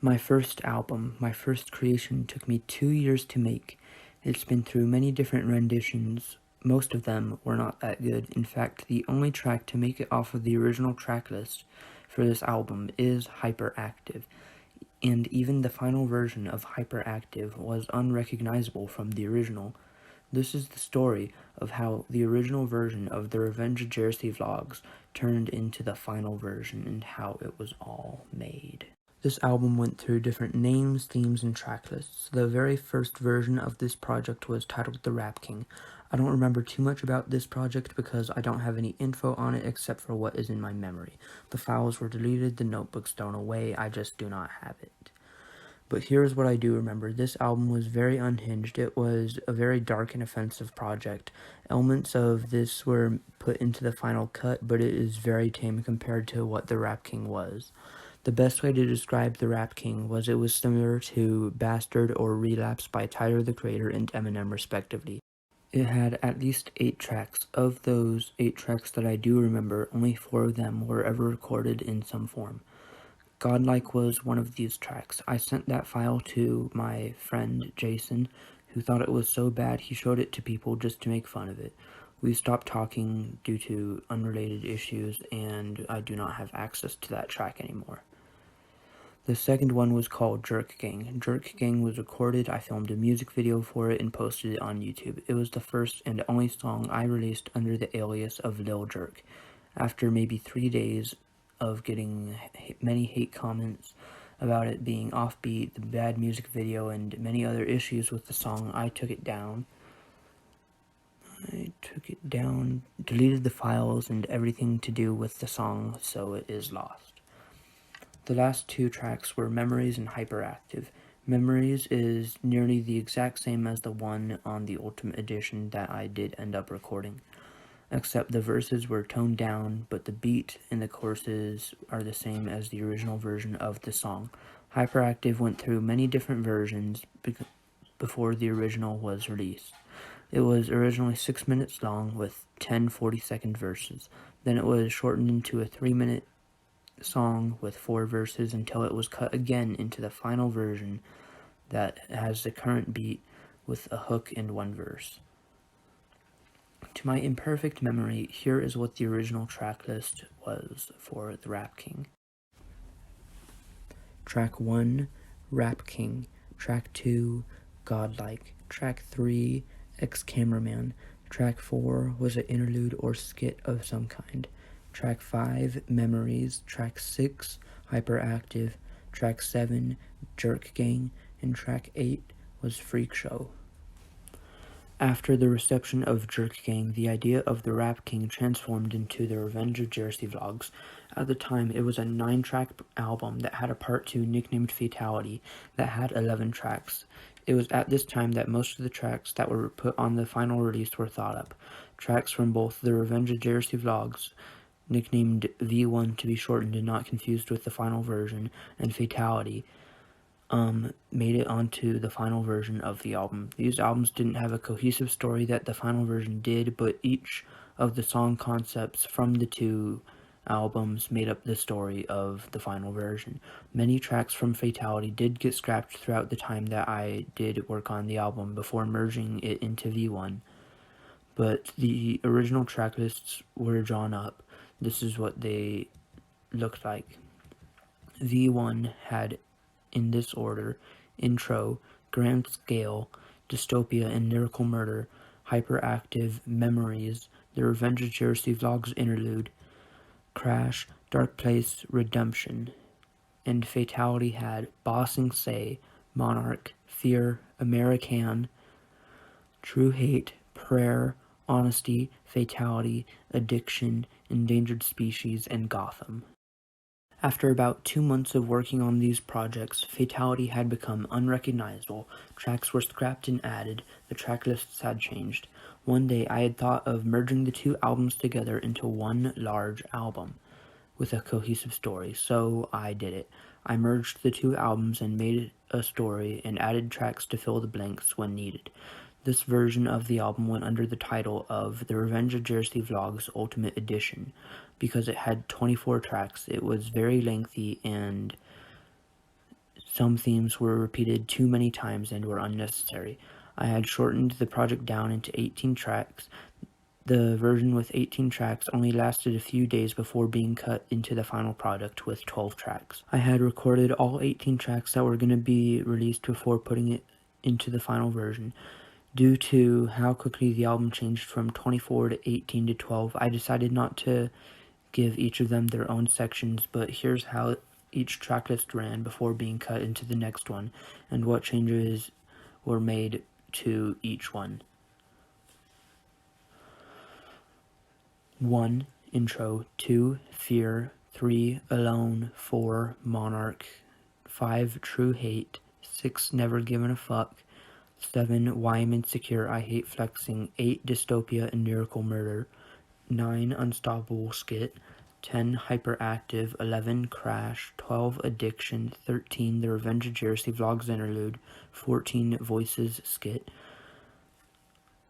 My first album, my first creation, took me 2 years to make. It's been through many different renditions. Most of them were not that good. In fact, the only track to make it off of the original track list for this album is Hyperactive, and even the final version of Hyperactive was unrecognizable from the original. This is the story of how the original version of the Revenge of JRC Vlogs turned into the final version and how it was all made. This album went through different names, themes, and track lists. The very first version of this project was titled The Rap King. I don't remember too much about this project because I don't have any info on it except for what is in my memory. The files were deleted, the notebooks thrown away, I just do not have it. But here's what I do remember. This album was very unhinged. It was a very dark and offensive project. Elements of this were put into the final cut, but it is very tame compared to what The Rap King was. The best way to describe The Rap King was it was similar to Bastard or Relapse by Tyler the Creator and Eminem respectively. It had at least 8 tracks. Of those 8 tracks that I do remember, only 4 of them were ever recorded in some form. Godlike was one of these tracks. I sent that file to my friend Jason, who thought it was so bad he showed it to people just to make fun of it. We stopped talking due to unrelated issues, and I do not have access to that track anymore. The second one was called Jerk Gang. Jerk Gang was recorded, I filmed a music video for it, and posted it on YouTube. It was the first and only song I released under the alias of Lil Jerk. After maybe 3 days of getting many hate comments about it being offbeat, the bad music video, and many other issues with the song, I took it down, deleted the files and everything to do with the song, so it is lost. The last 2 tracks were Memories and Hyperactive. Memories is nearly the exact same as the one on the Ultimate Edition that I did end up recording, except the verses were toned down, but the beat and the choruses are the same as the original version of the song. Hyperactive went through many different versions before the original was released. It was originally 6 minutes long with 10 40-second verses. Then it was shortened into a 3-minute song with 4 verses until it was cut again into the final version that has the current beat with a hook and 1 verse. To my imperfect memory, here is what the original track list was for The Rap King. Track 1, Rap King. Track 2, Godlike. Track 3, Ex-Cameraman. Track 4 was an interlude or skit of some kind. Track 5, Memories. Track 6, Hyperactive. Track 7, Jerk Gang. And track 8 was Freak Show. After the reception of Jerk Gang, the idea of The Rap King transformed into the Revenge of JRC Vlogs. At the time, it was a 9-track album that had a part 2 nicknamed Fatality that had 11 tracks. It was at this time that most of the tracks that were put on the final release were thought up. Tracks from both the Revenge of JRC Vlogs, nicknamed V1 to be shortened and not confused with the final version, and Fatality, made it onto the final version of the album. These albums didn't have a cohesive story that the final version did, but each of the song concepts from the 2 albums made up the story of the final version. Many tracks from Fatality did get scrapped throughout the time that I did work on the album before merging it into V1, but the original track lists were drawn up. This is what they looked like. V1 had, in this order, Intro, Grand Scale, Dystopia and Lyrical Murder, Hyperactive, Memories, The Revenge of JRC Vlogs Interlude, Crash, Dark Place, Redemption, and Fatality had Bossing Say, Monarch, Fear, American, True Hate, Prayer, Honesty, Fatality, Addiction, Endangered Species, and Gotham. After about 2 months of working on these projects, Fatality had become unrecognizable, tracks were scrapped and added, the track lists had changed. One day I had thought of merging the 2 albums together into one large album with a cohesive story, so I did it. I merged the 2 albums and made a story and added tracks to fill the blanks when needed. This version of the album went under the title of The Revenge of JRC Vlogs Ultimate Edition because it had 24 tracks. It was very lengthy and Some themes were repeated too many times and were unnecessary. I had shortened the project down into 18 tracks. The version with 18 tracks only lasted a few days before being cut into the final product with 12 tracks. I had recorded all 18 tracks that were going to be released before putting it into the final version. Due to how quickly the album changed from 24 to 18 to 12, I decided not to give each of them their own sections, but here's how each tracklist ran before being cut into the next one, and what changes were made to each one. 1. Intro. 2. Fear. 3. Alone. 4. Monarch. 5. True Hate. 6. Never Given a Fuck. 7. Why I'm Insecure, I Hate Flexing. 8. Dystopia and Lyrical Murder. 9. Unstoppable Skit. 10. Hyperactive. 11. Crash. 12. Addiction. 13. The Revenge of JRC Vlogs Interlude. 14. Voices Skit.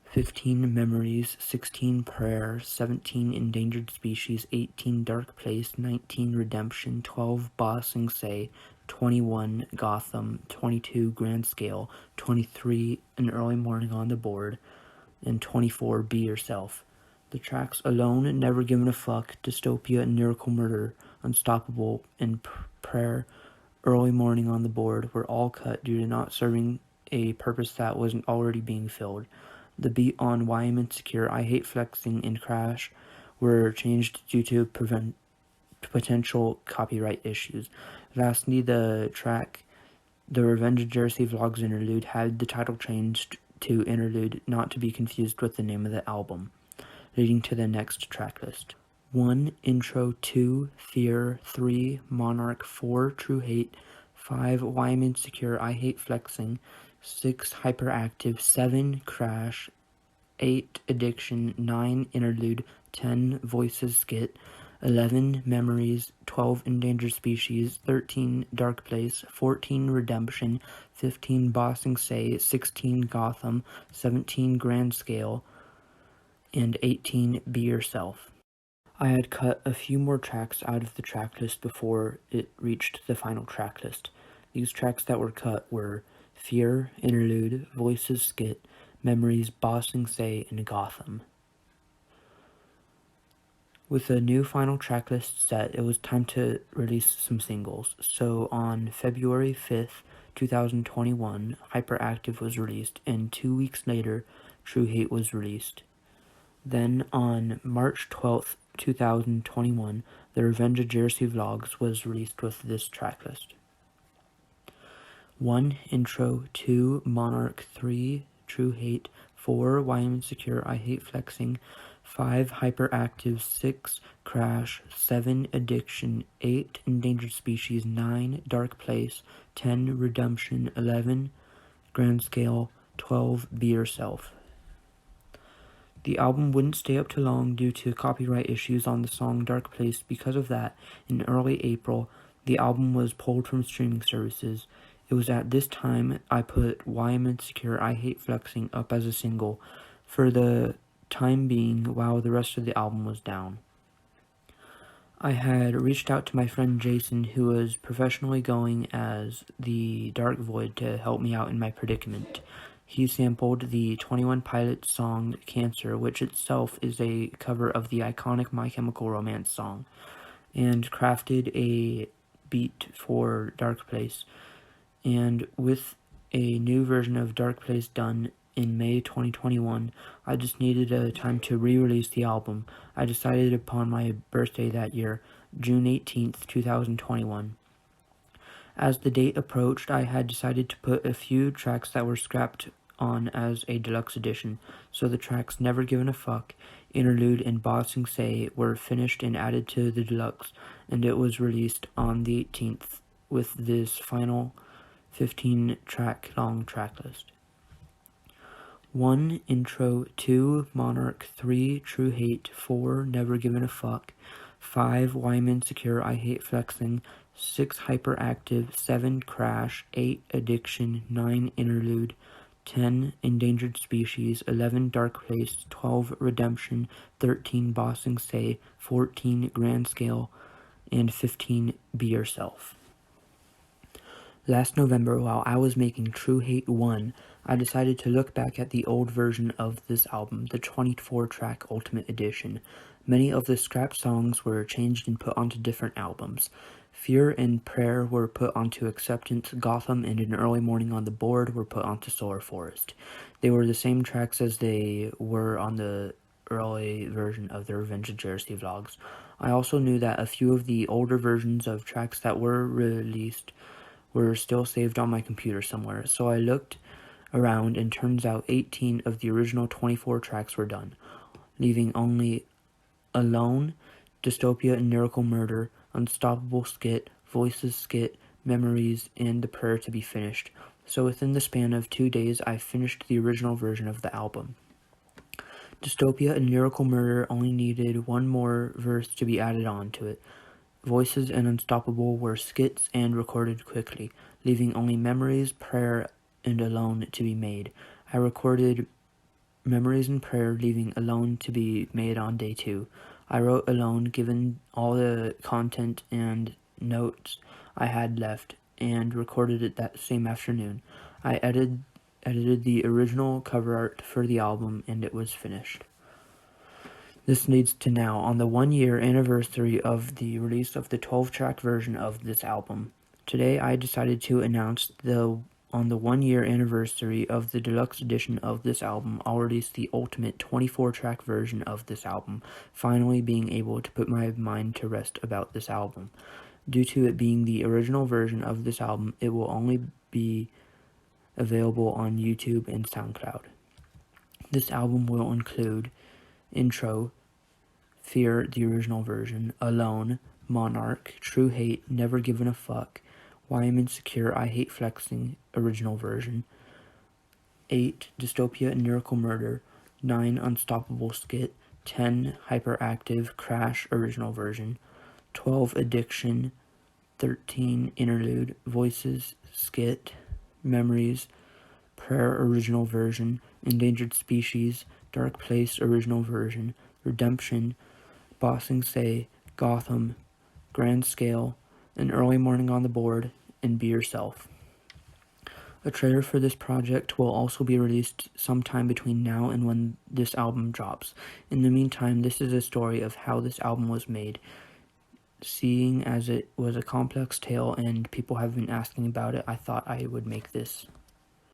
15. Memories. 16. Prayer. 17. Endangered Species. 18. Dark Place. 19. Redemption. 12. Bossing Say. 21. Gotham. 22. Grand Scale. 23. An Early Morning on the Board. And 24. Be Yourself. The tracks Alone, Never Given a Fuck, Dystopia and Lyrical Murder, Unstoppable, and Prayer, Early Morning on the Board were all cut due to not serving a purpose that wasn't already being filled. The beat on Why I'm Insecure, I Hate Flexing, and Crash were changed due to potential copyright issues. Lastly, the track The Revenge of JRC Vlogs Interlude had the title changed to Interlude, not to be confused with the name of the album, leading to the next track list. 1. Intro. 2. Fear. 3. Monarch. 4. True Hate. 5. Why I'm Insecure, I Hate Flexing. 6. Hyperactive. 7. Crash. 8. Addiction. 9. Interlude. 10. Voices Skit. 11. Memories. 12. Endangered Species. 13. Dark Place. 14. Redemption. 15. Bossing Say. 16. Gotham. 17. Grand Scale. And 18. Be Yourself. I had cut a few more tracks out of the track list before it reached the final track list. These tracks that were cut were Fear, Interlude, Voices Skit, Memories, Bossing Say, and Gotham. With a new final track list set, it was time to release some singles. So on February 5th, 2021, Hyperactive was released, and 2 weeks later, True Hate was released. Then on March 12th, 2021, The Revenge of JRC Vlogs was released with this track list. 1. Intro. 2. Monarch. 3. True Hate. 4. Why I'm Insecure, I Hate Flexing. 5. Hyperactive. 6. Crash. 7. Addiction. 8. Endangered Species. 9. Dark Place. 10. Redemption. 11. Grand Scale. 12. Be Yourself. The album wouldn't stay up too long due to copyright issues on the song Dark Place. Because of that, in early April, the album was pulled from streaming services. It was at this time I put Why I'm Insecure, I Hate Flexing up as a single for the time being while the rest of the album was down. I had reached out to my friend Jason, who was professionally going as the Dark Void, to help me out in my predicament. He sampled the 21 Pilots song Cancer, which itself is a cover of the iconic My Chemical Romance song, and crafted a beat for Dark Place. And with a new version of Dark Place done in May 2021, I just needed a time to re-release the album. I decided upon my birthday that year, June 18th, 2021. As the date approached, I had decided to put a few tracks that were scrapped on as a deluxe edition, so the tracks Never Given a Fuck, Interlude, and Bossing Say were finished and added to the deluxe, and it was released on the 18th with this final 15-track long track list. 1. Intro. 2. Monarch. 3. True Hate. 4. Never Given a Fuck. 5. Why I'm Insecure, I Hate Flexing. 6. Hyperactive. 7. Crash. 8. Addiction. 9. Interlude. 10. Endangered Species. 11. Dark Place. 12. Redemption. 13. Bossing Say. 14. Grand Scale. And 15. Be Yourself. Last November, while I was making True Hate 1, I decided to look back at the old version of this album, the 24-track Ultimate Edition. Many of the scrap songs were changed and put onto different albums. Fear and Prayer were put onto Acceptance, Gotham, and An Early Morning on the Board were put onto Solar Forest. They were the same tracks as they were on the early version of the Revenge of JRC Vlogs. I also knew that a few of the older versions of tracks that were released were still saved on my computer somewhere, so I looked around and turns out 18 of the original 24 tracks were done, leaving only Alone, Dystopia and Lyrical Murder, Unstoppable Skit, Voices Skit, Memories, and The Prayer to be finished. So within the span of 2 days, I finished the original version of the album. Dystopia and Lyrical Murder only needed one more verse to be added on to it. Voices and Unstoppable were skits and recorded quickly, leaving only Memories, Prayer, and Alone to be made. I recorded Memories and Prayer, leaving Alone to be made on day 2. I wrote Alone, given all the content and notes I had left, and recorded it that same afternoon. I edited the original cover art for the album, and it was finished. This leads to now, on the 1-year anniversary of the release of the 12-track version of this album. Today I decided to announce on the 1-year anniversary of the deluxe edition of this album, I'll release the ultimate 24-track version of this album, finally being able to put my mind to rest about this album. Due to it being the original version of this album, it will only be available on YouTube and SoundCloud. This album will include Intro, Fear, the original version, Alone, Monarch, True Hate, Never Given a Fuck, Why I'm Insecure, I Hate Flexing, original version, 8, Dystopia and Lyrical Murder, 9, Unstoppable Skit, 10, Hyperactive, Crash, original version, 12, Addiction, 13, Interlude, Voices, Skit, Memories, Prayer, original version, Endangered Species, Dark Place, original version, Redemption, Bossing Say, Gotham, Grand Scale, An Early Morning on the Board, and Be Yourself. A trailer for this project will also be released sometime between now and when this album drops. In the meantime, this is a story of how this album was made. Seeing as it was a complex tale and people have been asking about it, I thought I would make this.